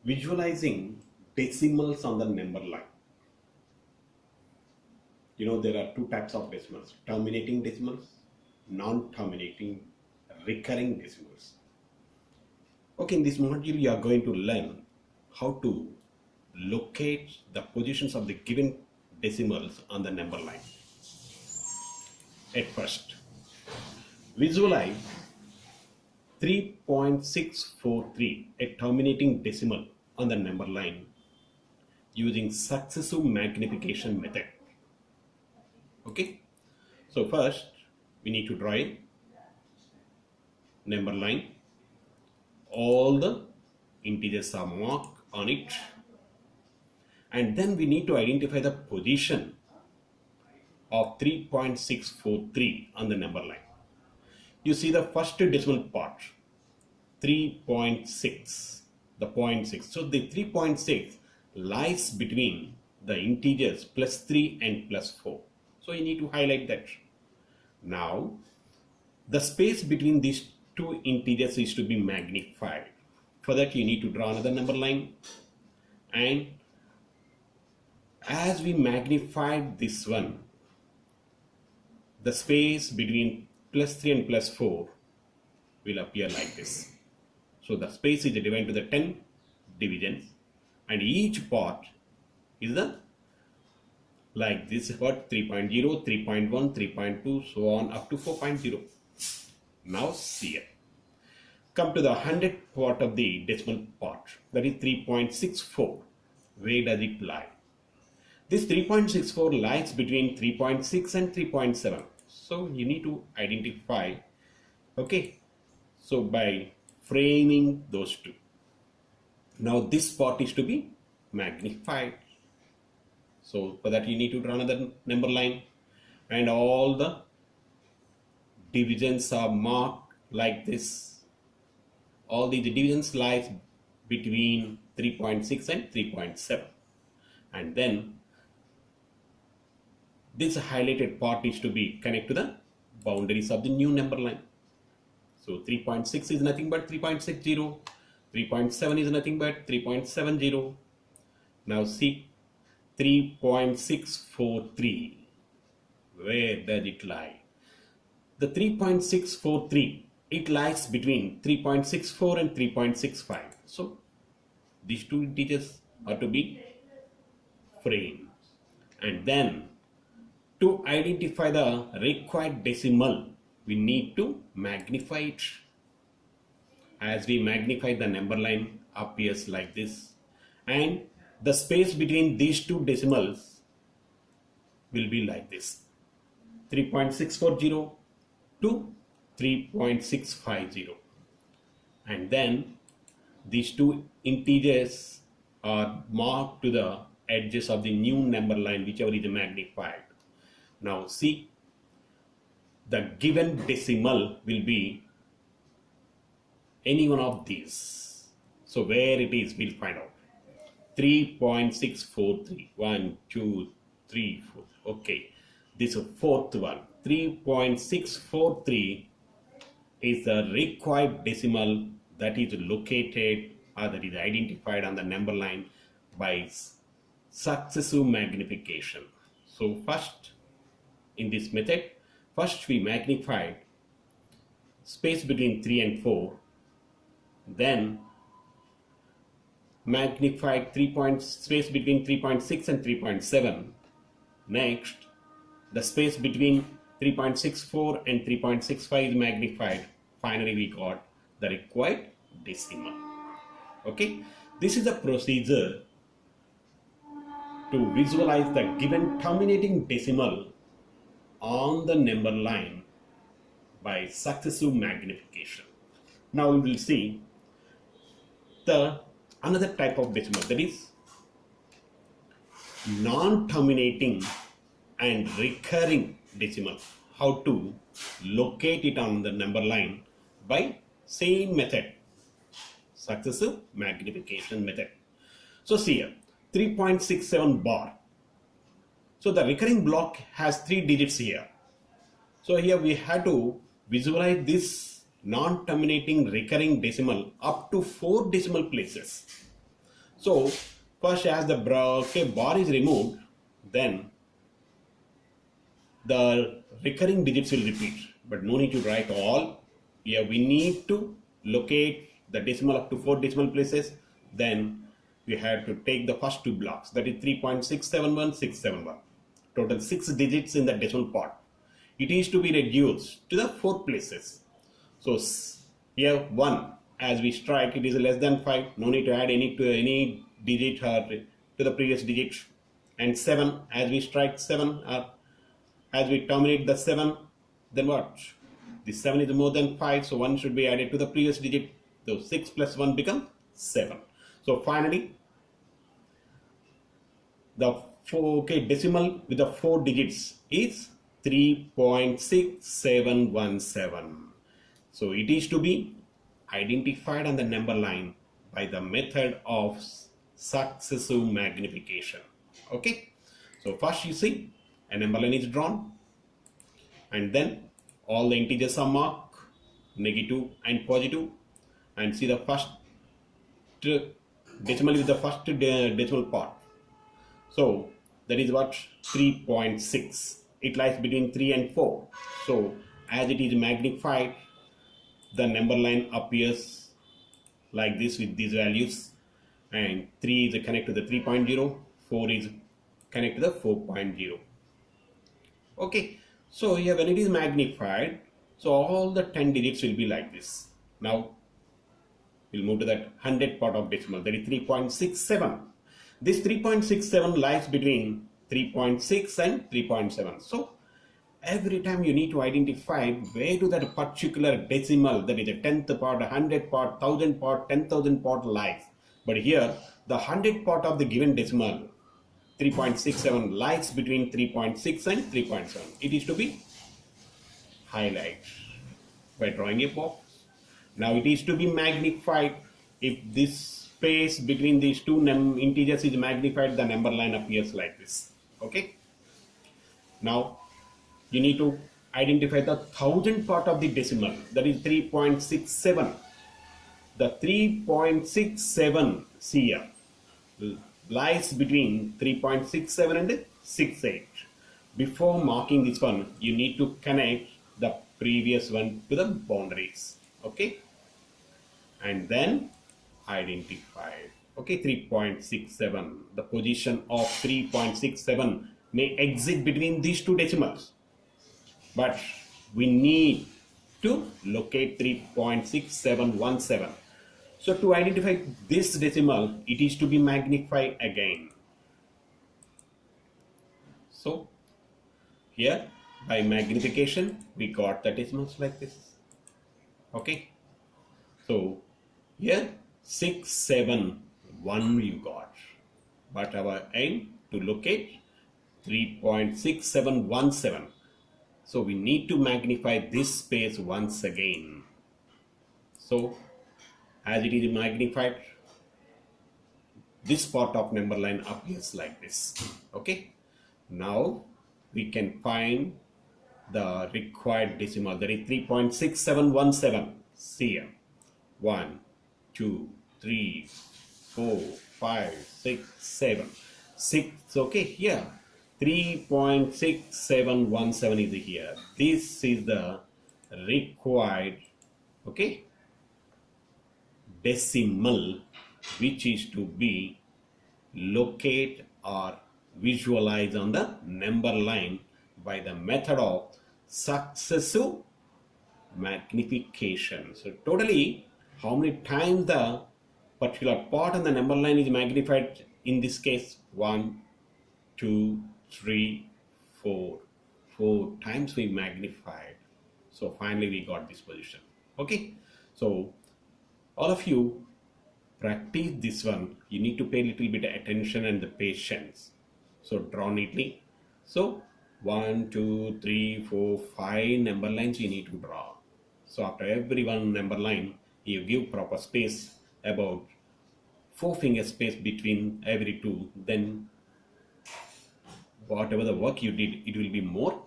Visualizing decimals on the number line. There are two types of decimals: terminating decimals, non-terminating, recurring decimals. Okay, in this module you are going to learn how to locate the positions of the given decimals on the number line. At first, visualize 3.643, a terminating decimal on the number line using successive magnification method. Okay, so first we need to draw a number line. All the integers are marked on it, and then we need to identify the position of 3.643 on the number line. You see the first decimal part, 3.6, the 0.6. So the 3.6 lies between the integers +3 and +4. So you need to highlight that. Now, the space between these two integers is to be magnified. For that, you need to draw another number line. And as we magnified this one, the space between +3 and +4 will appear like this. So the space is divided to the 10 divisions, and each part is like this, what, 3.0, 3.1, 3.2, so on up to 4.0. Now see it. Come to the 100th part of the decimal part, that is 3.64. Where does it lie? This 3.64 lies between 3.6 and 3.7. So you need to identify, okay, so by framing those two. Now this part is to be magnified. So for that you need to draw another number line, and all the divisions are marked like this. All the divisions lies between 3.6 and 3.7. And then this highlighted part is to be connected to the boundaries of the new number line. So 3.6 is nothing but 3.60. 3.7 is nothing but 3.70. Now see 3.643. Where does it lie? The 3.643, it lies between 3.64 and 3.65. So these two integers are to be framed. And then to identify the required decimal, we need to magnify it. As we magnify, the number line appears like this, and the space between these two decimals will be like this, 3.640 to 3.650. And then these two integers are marked to the edges of the new number line, whichever is magnified. Now see, the given decimal will be any one of these. So where it is, we'll find out. 3.643. 1, 2, 3, 4. Okay. This is fourth one. 3.643 is the required decimal that is located or that is identified on the number line by successive magnification. So first, in this method, first we magnified space between 3 and 4, then magnified space between 3.6 and 3.7. Next, the space between 3.64 and 3.65 is magnified. Finally, we got the required decimal. Okay, this is a procedure to visualize the given terminating decimal on the number line by successive magnification. Now we will see the another type of decimal, that is non-terminating and recurring decimal. How to locate it on the number line by same method, successive magnification method. So see here, 3.67 bar. So the recurring block has 3 digits here. So here we have to visualize this non-terminating recurring decimal up to 4 decimal places. So first, as the bar is removed, then the recurring digits will repeat, but no need to write all. Here we need to locate the decimal up to 4 decimal places. Then we have to take the first two blocks, that is 3.671671. Total 6 digits in the decimal part. It is to be reduced to the 4 places. So here 1, as we strike, it is less than 5. No need to add any digit to the previous digit. And 7, as we strike 7, as we terminate the 7, then what? The 7 is more than 5, so 1 should be added to the previous digit. So 6 plus 1 becomes 7. So finally, the decimal with the 4 digits is 3.6717. So it is to be identified on the number line by the method of successive magnification. Okay. So first you see a number line is drawn, and then all the integers are marked, negative and positive, and see the first decimal with the first decimal part. So that is what? 3.6. It lies between 3 and 4. So as it is magnified, the number line appears like this with these values, and 3 is connected to the 3.0, 4 is connected to the 4.0. Okay, so here when it is magnified, so all the 10 digits will be like this. Now we'll move to that 100th part of decimal, that is 3.67. This 3.67 lies between 3.6 and 3.7. So every time you need to identify where to that particular decimal, that is the 10th part, 100th part, 1000 part, 10,000 part lies. But here the 100th part of the given decimal 3.67 lies between 3.6 and 3.7. It is to be highlighted by drawing a box. Now it is to be magnified. If this space between these two integers is magnified, the number line appears like this. Okay. Now you need to identify the 1000th part of the decimal, that is 3.67. The 3.67 here lies between 3.67 and 68. Before marking this one, you need to connect the previous one to the boundaries. Okay, and then identify. Okay, 3.67. The position of 3.67 may exist between these two decimals, but we need to locate 3.6717. So to identify this decimal, it is to be magnified again. So here by magnification we got the decimals like this. Okay, so here 671 you got, but our aim to locate 3.6717. So we need to magnify this space once again. So as it is magnified, this part of number line appears like this. Okay, now we can find the required decimal, that is 3.6717. See here, 1, 2, 3, 4, 5, 6, 7, 6. Okay, here 3.6717 is here. This is the required, okay, decimal which is to be locate or visualize on the number line by the method of successive magnification. So totally how many times the particular part on the number line is magnified? In this case 1, 2, 3, 4. 4 times we magnified. So finally we got this position. Okay, so all of you practice this one. You need to pay a little bit of attention and the patience. So draw neatly. So 1, 2, 3, 4, 5 number lines you need to draw. So after every one number line, you give proper space, about 4 finger space between every two. Then whatever the work you did, it will be more